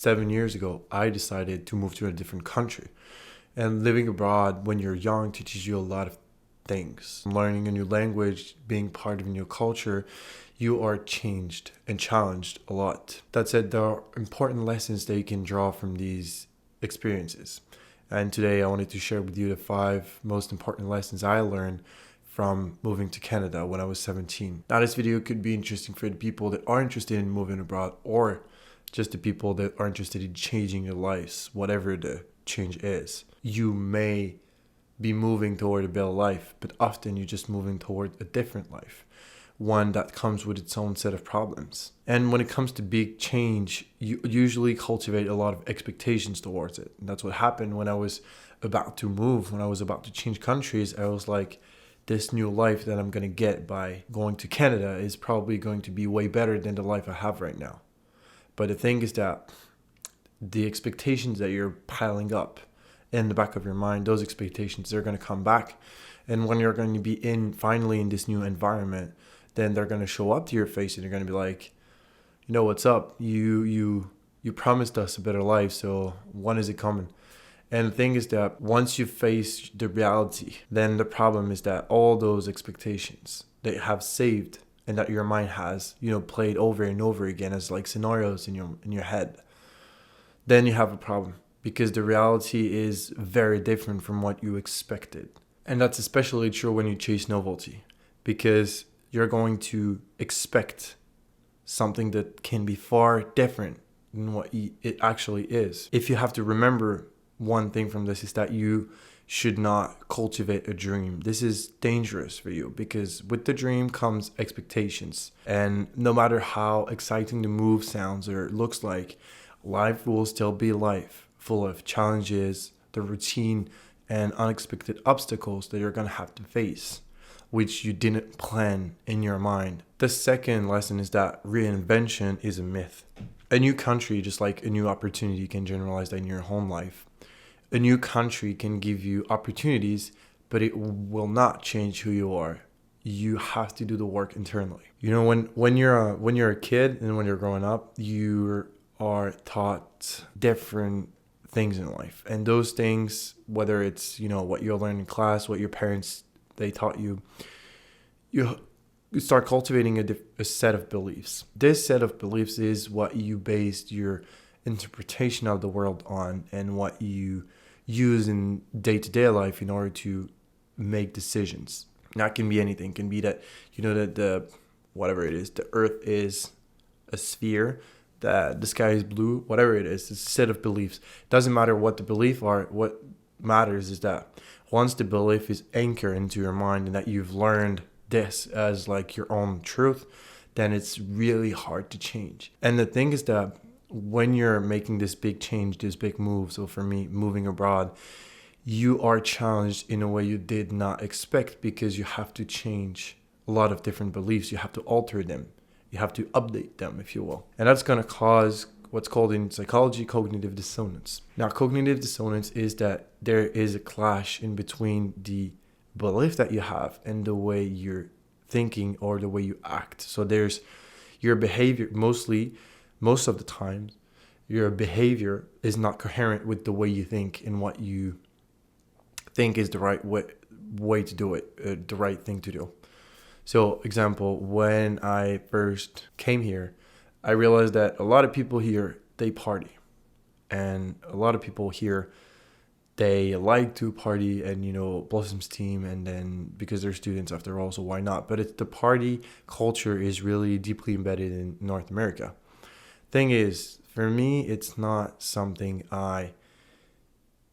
7 years ago, I decided to move to a different country. And living abroad when you're young teaches you a lot of things. Learning a new language, being part of a new culture, you are changed and challenged a lot. That said, there are important lessons that you can draw from these experiences. And today I wanted to share with you the 5 most important lessons I learned from moving to Canada when I was 17. Now, this video could be interesting for the people that are interested in moving abroad, or just the people that are interested in changing their lives, whatever the change is. You may be moving toward a better life, but often you're just moving toward a different life, one that comes with its own set of problems. And when it comes to big change, you usually cultivate a lot of expectations towards it. And that's what happened when I was about to move, when I was about to change countries. I was like, this new life that I'm going to get by going to Canada is probably going to be way better than the life I have right now. But the thing is that the expectations that you're piling up in the back of your mind, those expectations, they're going to come back. And when you're going to be finally in this new environment, then they're going to show up to your face and you're going to be like, you know, what's up? You promised us a better life, so when is it coming? And the thing is that once you face the reality, then the problem is that all those expectations that you have saved and that your mind has, played over and over again as like scenarios in your head, then you have a problem, because the reality is very different from what you expected. And that's especially true when you chase novelty, because you're going to expect something that can be far different than what it actually is. If you have to remember one thing from this, is that you should not cultivate a dream. This is dangerous for you, because with the dream comes expectations. And no matter how exciting the move sounds or looks like, life will still be life, full of challenges, the routine, and unexpected obstacles that you're going to have to face, which you didn't plan in your mind. The second lesson is that reinvention is a myth. A new country, just like a new opportunity, can generalize that in your home life. A new country can give you opportunities, but it will not change who you are. You have to do the work internally. When you're a kid and when you're growing up, you are taught different things in life. And those things, whether it's, what you learn in class, what your parents, they taught you, you start cultivating a set of beliefs. This set of beliefs is what you based your interpretation of the world on, and what you use in day-to-day life in order to make decisions. That can be anything. It can be that, that the earth is a sphere, that the sky is blue, whatever it is, it's a set of beliefs. Doesn't matter what the beliefs are. What matters is that once the belief is anchored into your mind and that you've learned this as like your own truth, then it's really hard to change. And the thing is that when you're making this big change, this big move, so for me, moving abroad, you are challenged in a way you did not expect, because you have to change a lot of different beliefs. You have to alter them. You have to update them, if you will. And that's going to cause what's called in psychology cognitive dissonance. Now, cognitive dissonance is that there is a clash in between the belief that you have and the way you're thinking or the way you act. So there's your behavior, most of the time, your behavior is not coherent with the way you think and what you think is the right way to do it, the right thing to do. So, example, when I first came here, I realized that a lot of people here, they party. And a lot of people here, they like to party and, Blossom's team, and then because they're students after all, so why not? But the party culture is really deeply embedded in North America. Thing is, for me, it's not something I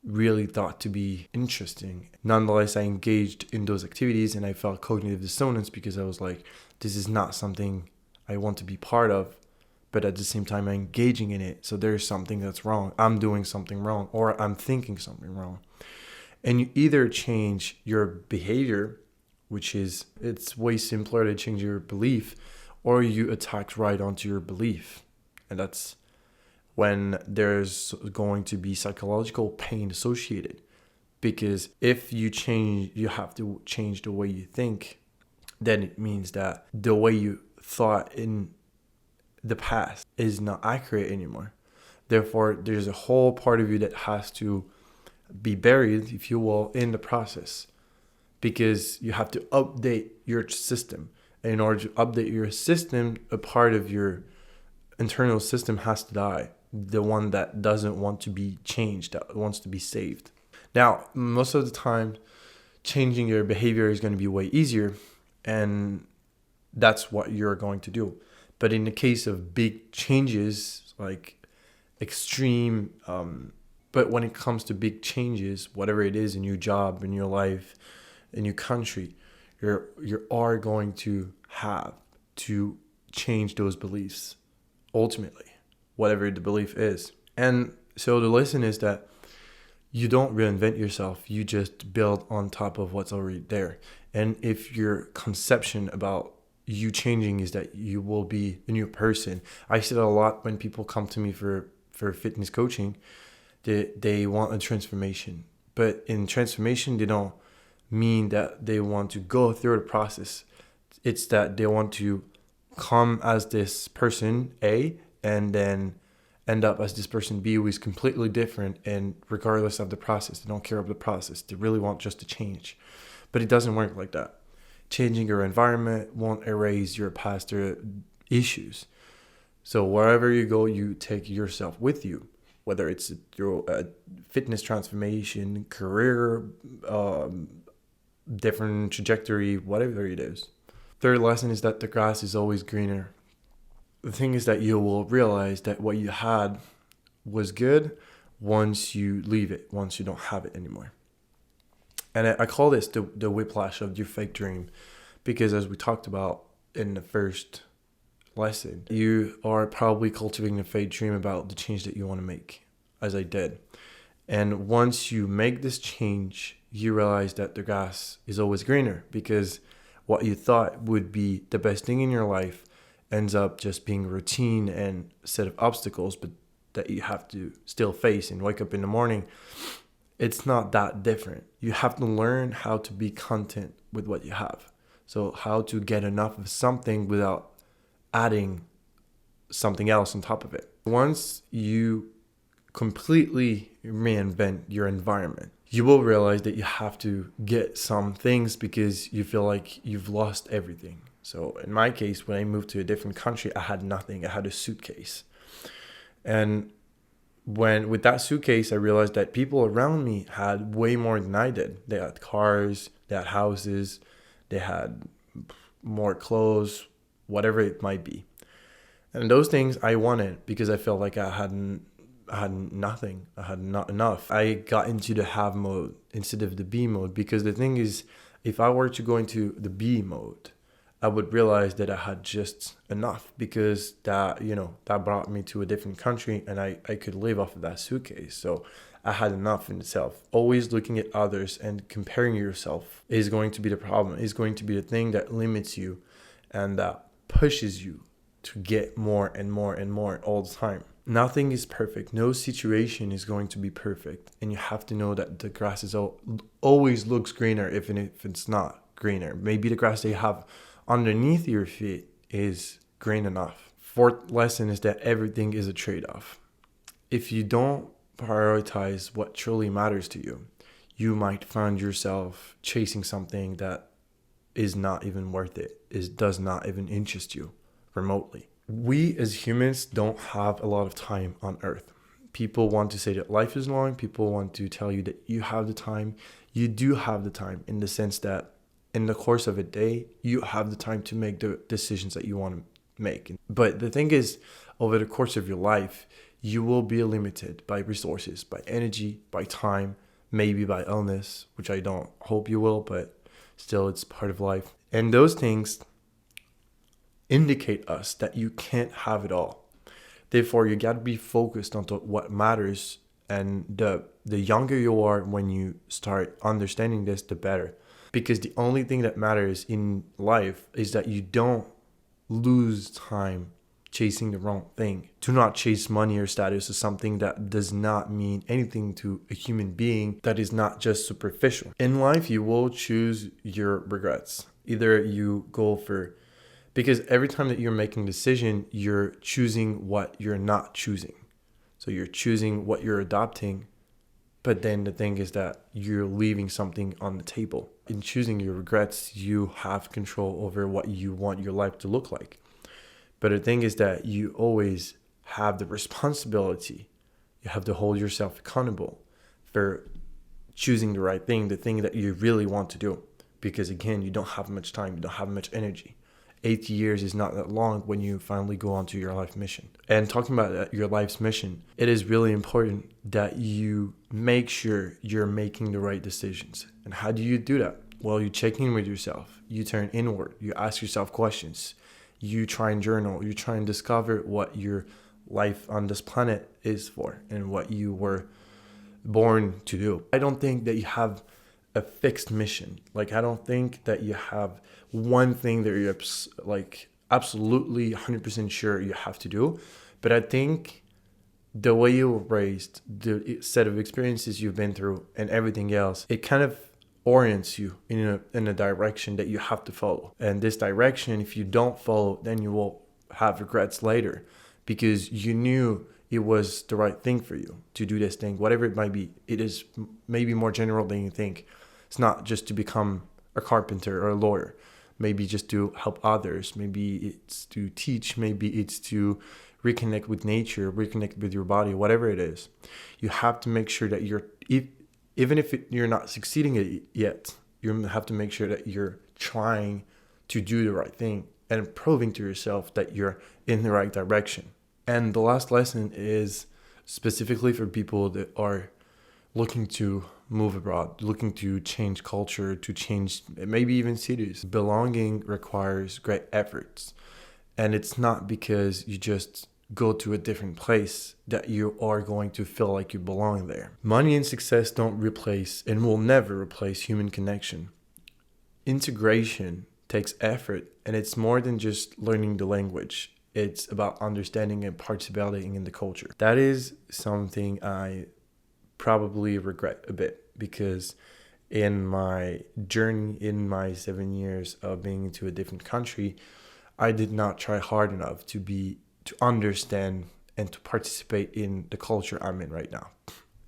really thought to be interesting. Nonetheless, I engaged in those activities and I felt cognitive dissonance, because I was like, this is not something I want to be part of, but at the same time I'm engaging in it. So there's something that's wrong. I'm doing something wrong, or I'm thinking something wrong. And you either change your behavior, it's way simpler to change your belief, or you attack right onto your belief. And that's when there's going to be psychological pain associated. Because if you have to change the way you think, then it means that the way you thought in the past is not accurate anymore. Therefore, there's a whole part of you that has to be buried, if you will, in the process, because you have to update your system. And in order to update your system, a part of your internal system has to die, the one that doesn't want to be changed, that wants to be saved. Now, most of the time, changing your behavior is going to be way easier, and that's what you're going to do. But in the case of big changes, like extreme, but when it comes to big changes, whatever it is in your job, in your life, in your country, you are going to have to change those beliefs ultimately, whatever the belief is. And so the lesson is that you don't reinvent yourself, you just build on top of what's already there. And if your conception about you changing is that you will be a new person, I see that a lot when people come to me for fitness coaching. They want a transformation, but in transformation they don't mean that they want to go through the process. It's that they want to come as this person A and then end up as this person B, who is completely different, and regardless of the process, they don't care about the process. They really want just to change. But it doesn't work like that. Changing your environment won't erase your past issues. So wherever you go, you take yourself with you, whether it's your fitness transformation, career, different trajectory, whatever it is. Third lesson is that the grass is always greener. The thing is that you will realize that what you had was good once you leave it, once you don't have it anymore. And I call this the whiplash of your fake dream, because as we talked about in the first lesson, you are probably cultivating a fake dream about the change that you want to make, as I did. And once you make this change, you realize that the grass is always greener, because what you thought would be the best thing in your life ends up just being routine and a set of obstacles, but that you have to still face and wake up in the morning. It's not that different. You have to learn how to be content with what you have. So how to get enough of something without adding something else on top of it. Once you completely reinvent your environment, you will realize that you have to get some things because you feel like you've lost everything. So in my case, when I moved to a different country, I had nothing. I had a suitcase. And with that suitcase, I realized that people around me had way more than I did. They had cars, they had houses, they had more clothes, whatever it might be. And those things I wanted because I felt like I had nothing. I had not enough. I got into the have mode instead of the be mode, because the thing is, if I were to go into the be mode, I would realize that I had just enough, because that brought me to a different country and I could live off of that suitcase. So I had enough in itself. Always looking at others and comparing yourself is going to be the problem, is going to be the thing that limits you and that pushes you to get more and more and more all the time. Nothing is perfect. No situation is going to be perfect. And you have to know that the grass is always looks greener, even if it's not greener. Maybe the grass that you have underneath your feet is green enough. Fourth lesson is that everything is a trade-off. If you don't prioritize what truly matters to you, you might find yourself chasing something that is not even worth it, does not even interest you remotely. We as humans don't have a lot of time on earth. People want to say that life is long. People want to tell you that you have the time. You do have the time, in the sense that in the course of a day, you have the time to make the decisions that you want to make. But the thing is, over the course of your life, you will be limited by resources, by energy, by time, maybe by illness, which I don't hope you will, but still it's part of life. And those things indicate us that you can't have it all. Therefore, you got to be focused on what matters. And the younger you are when you start understanding this, the better. Because the only thing that matters in life is that you don't lose time chasing the wrong thing. Do not chase money or status or something that does not mean anything to a human being, that is not just superficial. In life, you will choose your regrets. Either you go for, because every time that you're making a decision, you're choosing what you're not choosing. So you're choosing what you're adopting, but then the thing is that you're leaving something on the table. In choosing your regrets, you have control over what you want your life to look like. But the thing is that you always have the responsibility. You have to hold yourself accountable for choosing the right thing, the thing that you really want to do. Because again, you don't have much time, you don't have much energy. 8 years is not that long when you finally go on to your life mission. And talking about your life's mission, it is really important that you make sure you're making the right decisions. And how do you do that? Well, you check in with yourself. You turn inward. You ask yourself questions. You try and journal. You try and discover what your life on this planet is for and what you were born to do. I don't think that you have a fixed mission. Like, I don't think that you have one thing that you're like absolutely 100% sure you have to do. But I think the way you were raised, the set of experiences you've been through and everything else, it kind of orients you in a direction that you have to follow. And this direction, if you don't follow, then you will have regrets later, because you knew it was the right thing for you to do this thing, whatever it might be. It is maybe more general than you think. It's not just to become a carpenter or a lawyer. Maybe just to help others. Maybe it's to teach. Maybe it's to reconnect with nature, reconnect with your body, whatever it is. You have to make sure that even if you're not succeeding at it yet, you have to make sure that you're trying to do the right thing and proving to yourself that you're in the right direction. And the last lesson is specifically for people that are looking to move abroad, looking to change culture, to change maybe even cities. Belonging requires great efforts. And it's not because you just go to a different place that you are going to feel like you belong there. Money and success don't replace and will never replace human connection. Integration takes effort, and it's more than just learning the language. It's about understanding and participating in the culture. That is something I probably regret a bit, because in my journey, in my 7 years of being into a different country, I did not try hard enough to understand and to participate in the culture I'm in right now.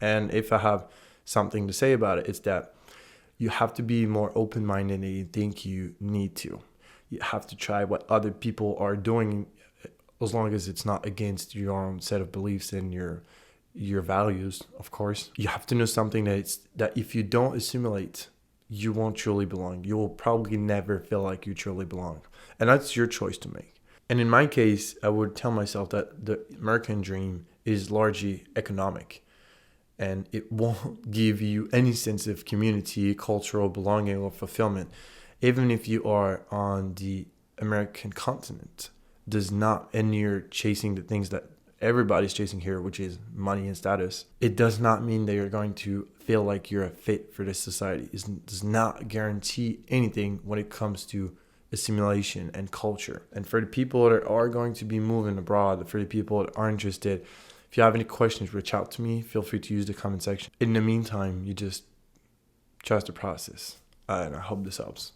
And if I have something to say about it, it's that you have to be more open-minded than you think you need to. You have to try what other people are doing, as long as it's not against your own set of beliefs and your values, of course. You have to know something that if you don't assimilate, you won't truly belong. You will probably never feel like you truly belong. And that's your choice to make. And in my case, I would tell myself that the American dream is largely economic, and it won't give you any sense of community, cultural belonging, or fulfillment. Even if you are on the American continent, does not, and you're chasing the things that everybody's chasing here, which is money and status, it does not mean that you're going to feel like you're a fit for this society. It does not guarantee anything when it comes to assimilation and culture. And for the people that are going to be moving abroad, for the people that are interested, if you have any questions, reach out to me. Feel free to use the comment section. In the meantime, you just trust the process. And I hope this helps.